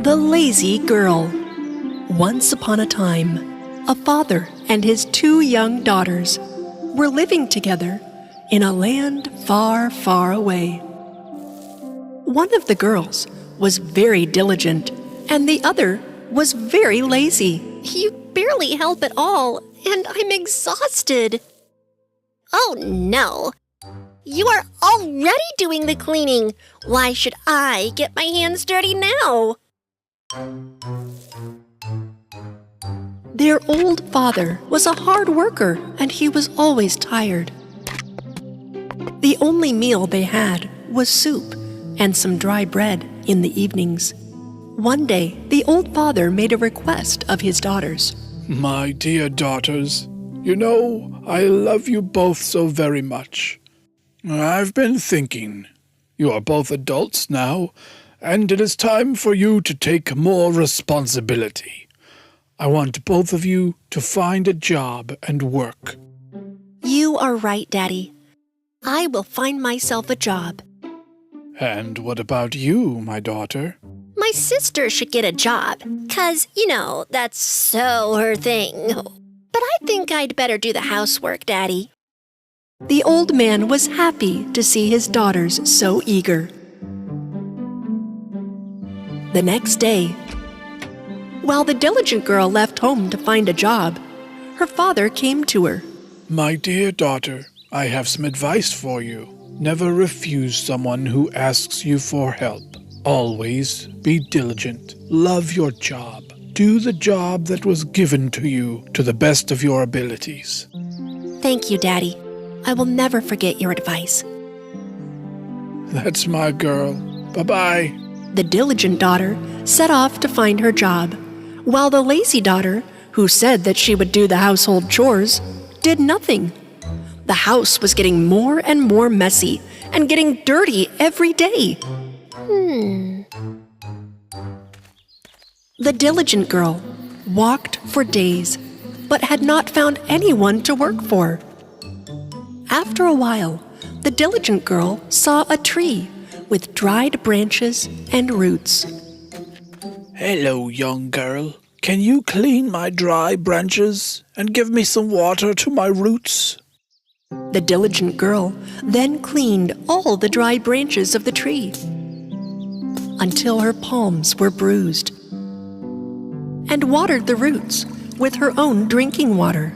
The Lazy Girl. Once upon a time, a father and his two young daughters were living together in a land far, far away. One of the girls was very diligent, and the other was very lazy. You barely help at all, and I'm exhausted. Oh no! You are already doing the cleaning. Why should I get my hands dirty now? Their old father was a hard worker, and he was always tired. The only meal they had was soup and some dry bread in the evenings. One day, the old father made a request of his daughters. My dear daughters, you know I love you both so very much. I've been thinking. You are both adults now, and it is time for you to take more responsibility. I want both of you to find a job and work. You are right, Daddy. I will find myself a job. And what about you, my daughter? My sister should get a job, 'cause, that's so her thing. But I think I'd better do the housework, Daddy. The old man was happy to see his daughters so eager. The next day, while the diligent girl left home to find a job, her father came to her. My dear daughter, I have some advice for you. Never refuse someone who asks you for help. Always be diligent. Love your job. Do the job that was given to you to the best of your abilities. Thank you, Daddy. I will never forget your advice. That's my girl. Bye-bye. The diligent daughter set off to find her job, while the lazy daughter, who said that she would do the household chores, did nothing. The house was getting more and more messy and getting dirty every day. The diligent girl walked for days, but had not found anyone to work for. After a while, the diligent girl saw a tree with dried branches and roots. Hello, young girl. Can you clean my dry branches and give me some water to my roots? The diligent girl then cleaned all the dry branches of the tree until her palms were bruised, and watered the roots with her own drinking water.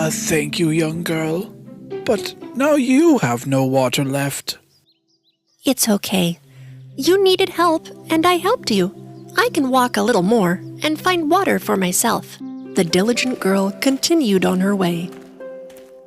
Thank you, young girl. But now you have no water left. It's okay. You needed help, and I helped you. I can walk a little more and find water for myself. The diligent girl continued on her way.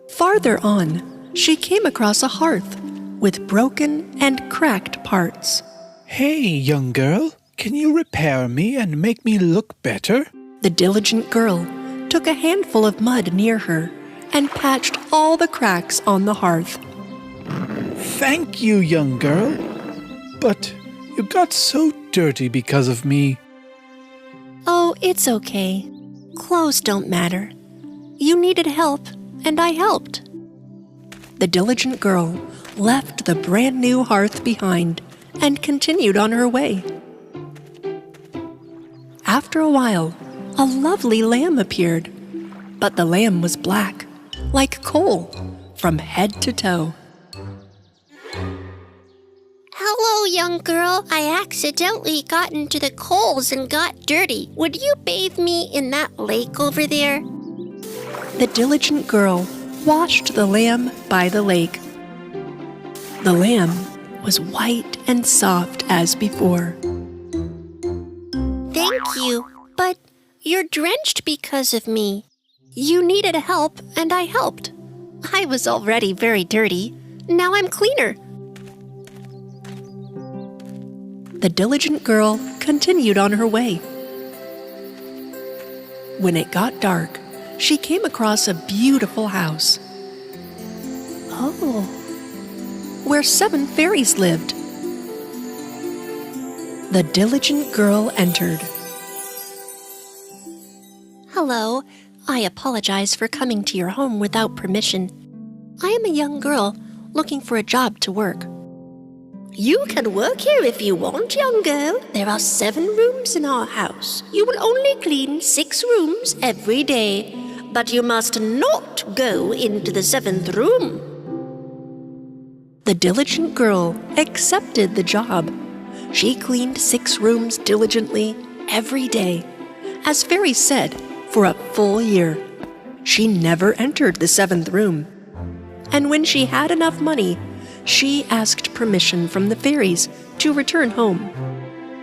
Farther on, she came across a hearth with broken and cracked parts. Hey, young girl, can you repair me and make me look better? The diligent girl took a handful of mud near her and patched all the cracks on the hearth. Thank you, young girl. But you got so dirty because of me. Oh, it's okay. Clothes don't matter. You needed help, and I helped. The diligent girl left the brand new hearth behind and continued on her way. After a while, a lovely lamb appeared, but the lamb was black, like coal, from head to toe. Hello, young girl. I accidentally got into the coals and got dirty. Would you bathe me in that lake over there? The diligent girl washed the lamb by the lake. The lamb was white and soft as before. Thank you, but you're drenched because of me. You needed help, and I helped. I was already very dirty. Now I'm cleaner. The diligent girl continued on her way. When it got dark, she came across a beautiful house. Oh, where 7 fairies lived. The diligent girl entered. Hello. I apologize for coming to your home without permission. I am a young girl looking for a job to work. You can work here if you want, young girl. There are 7 rooms in our house. You will only clean 6 rooms every day, but you must not go into the 7th room. The diligent girl accepted the job. She cleaned 6 rooms diligently every day, as Fairy said, for a full year. She never entered the 7th room. And when she had enough money, she asked permission from the fairies to return home.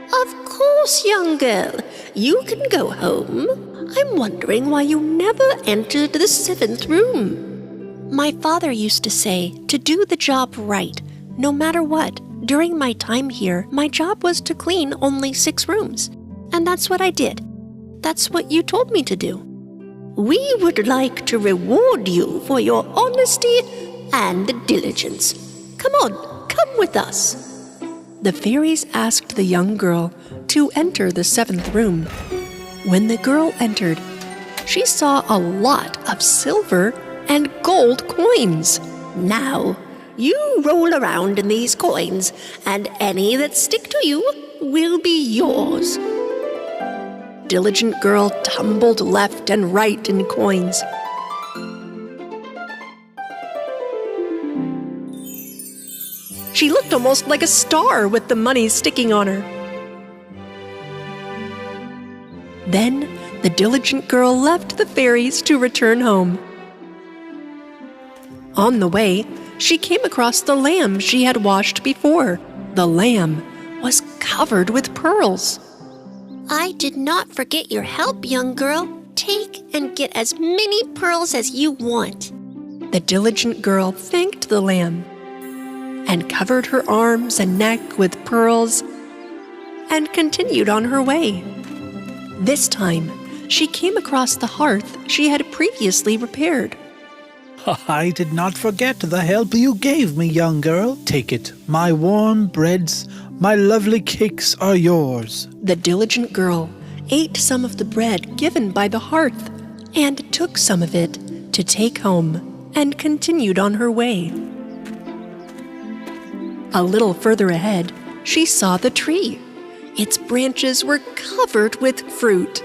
Of course, young girl. You can go home. I'm wondering why you never entered the 7th room. My father used to say to do the job right, no matter what. During my time here, my job was to clean only 6 rooms. And that's what I did. That's what you told me to do. We would like to reward you for your honesty and diligence. Come on, come with us. The fairies asked the young girl to enter the 7th room. When the girl entered, she saw a lot of silver and gold coins. Now, you roll around in these coins, and any that stick to you will be yours. Diligent girl tumbled left and right in coins. She looked almost like a star with the money sticking on her. Then the diligent girl left the fairies to return home. On the way, she came across the lamb she had washed before. The lamb was covered with pearls. I did not forget your help, young girl. Take and get as many pearls as you want. The diligent girl thanked the lamb and covered her arms and neck with pearls and continued on her way. This time, she came across the hearth she had previously repaired. I did not forget the help you gave me, young girl. Take it. My warm breads, my lovely cakes are yours. The diligent girl ate some of the bread given by the hearth and took some of it to take home and continued on her way. A little further ahead, she saw the tree. Its branches were covered with fruit.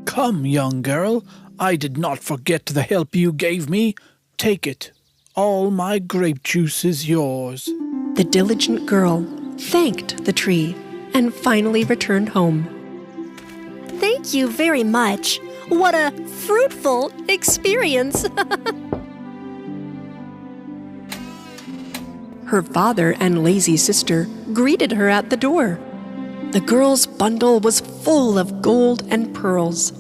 Come, young girl. I did not forget the help you gave me. Take it. All my grape juice is yours. The diligent girl thanked the tree and finally returned home. Thank you very much. What a fruitful experience. Her father and lazy sister greeted her at the door. The girl's bundle was full of gold and pearls.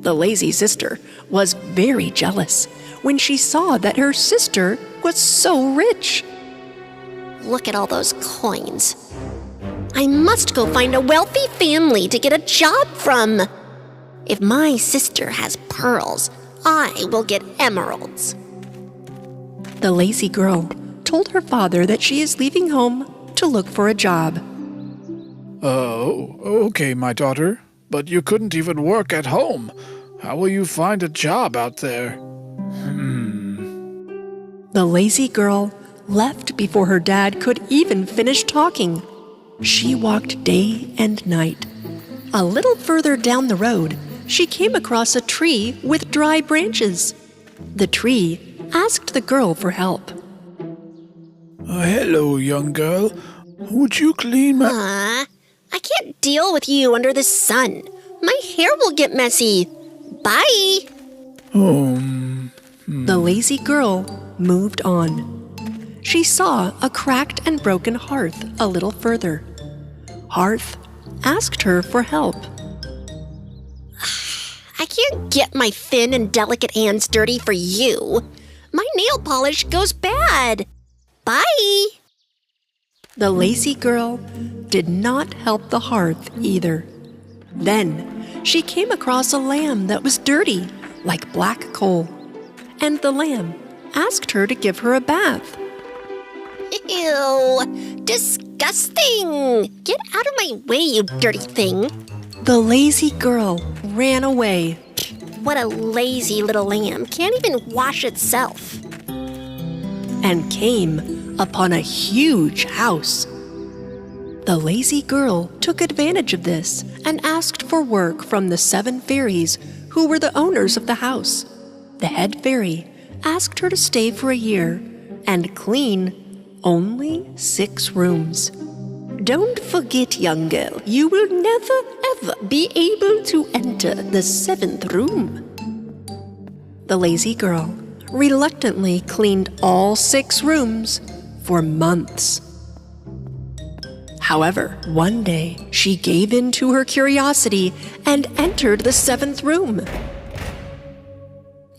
The lazy sister was very jealous when she saw that her sister was so rich. Look at all those coins. I must go find a wealthy family to get a job from. If my sister has pearls, I will get emeralds. The lazy girl told her father that she is leaving home to look for a job. Oh, okay, my daughter. But you couldn't even work at home. How will you find a job out there? The lazy girl left before her dad could even finish talking. She walked day and night. A little further down the road, she came across a tree with dry branches. The tree asked the girl for help. Hello, young girl. Would you clean my... I can't deal with you under the sun. My hair will get messy. Bye. The lazy girl moved on. She saw a cracked and broken hearth a little further. Hearth asked her for help. I can't get my thin and delicate hands dirty for you. My nail polish goes bad. Bye. The lazy girl did not help the hearth either. Then she came across a lamb that was dirty, like black coal. And the lamb asked her to give her a bath. Ew, disgusting. Get out of my way, you dirty thing. The lazy girl ran away. What a lazy little lamb. Can't even wash itself. And came upon a huge house. The lazy girl took advantage of this and asked for work from the 7 fairies who were the owners of the house. The head fairy asked her to stay for a year and clean only 6 rooms. Don't forget, young girl, you will never ever be able to enter the 7th room. The lazy girl reluctantly cleaned all 6 rooms for months. However, one day she gave in to her curiosity and entered the 7th room.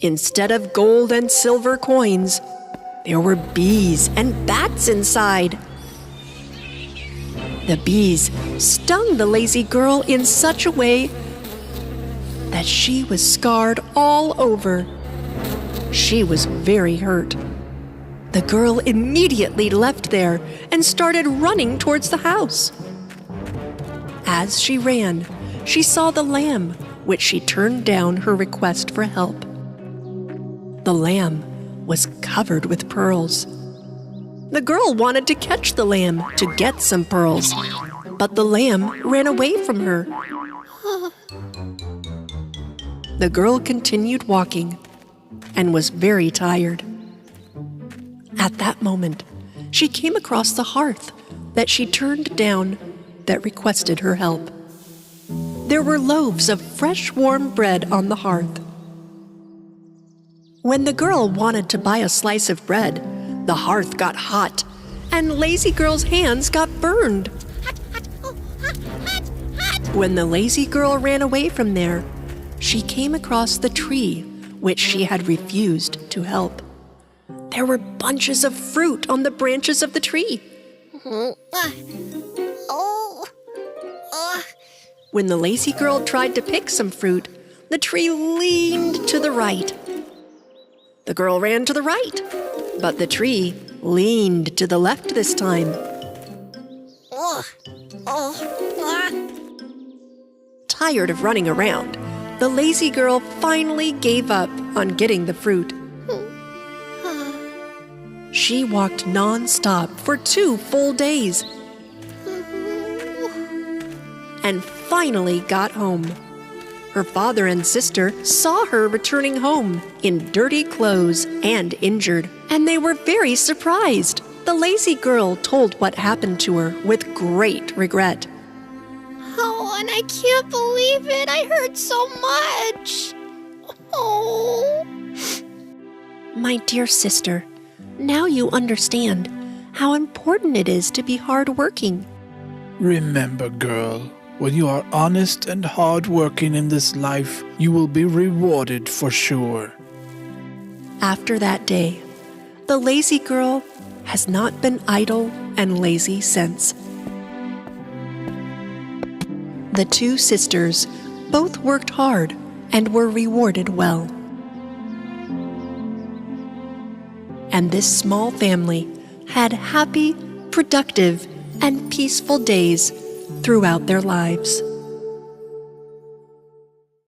Instead of gold and silver coins, there were bees and bats inside. The bees stung the lazy girl in such a way that she was scarred all over. She was very hurt. The girl immediately left there and started running towards the house. As she ran, she saw the lamb, which she turned down her request for help. The lamb was covered with pearls. The girl wanted to catch the lamb to get some pearls, but the lamb ran away from her. The girl continued walking and was very tired. At that moment, she came across the hearth that she turned down that requested her help. There were loaves of fresh warm bread on the hearth. When the girl wanted to buy a slice of bread, the hearth got hot, and lazy girl's hands got burned. When the lazy girl ran away from there, she came across the tree, which she had refused to help. There were bunches of fruit on the branches of the tree. When the lazy girl tried to pick some fruit, the tree leaned to the right. The girl ran to the right, but the tree leaned to the left this time. Tired of running around, the lazy girl finally gave up on getting the fruit. She walked non-stop for 2 full days and finally got home. Her father and sister saw her returning home in dirty clothes and injured, and they were very surprised. The lazy girl told what happened to her with great regret. Oh, and I can't believe it. I hurt so much. Oh. My dear sister, now you understand how important it is to be hardworking. Remember, girl, when you are honest and hardworking in this life, you will be rewarded for sure. After that day, the lazy girl has not been idle and lazy since. The 2 sisters both worked hard and were rewarded well. And this small family had happy, productive, and peaceful days throughout their lives.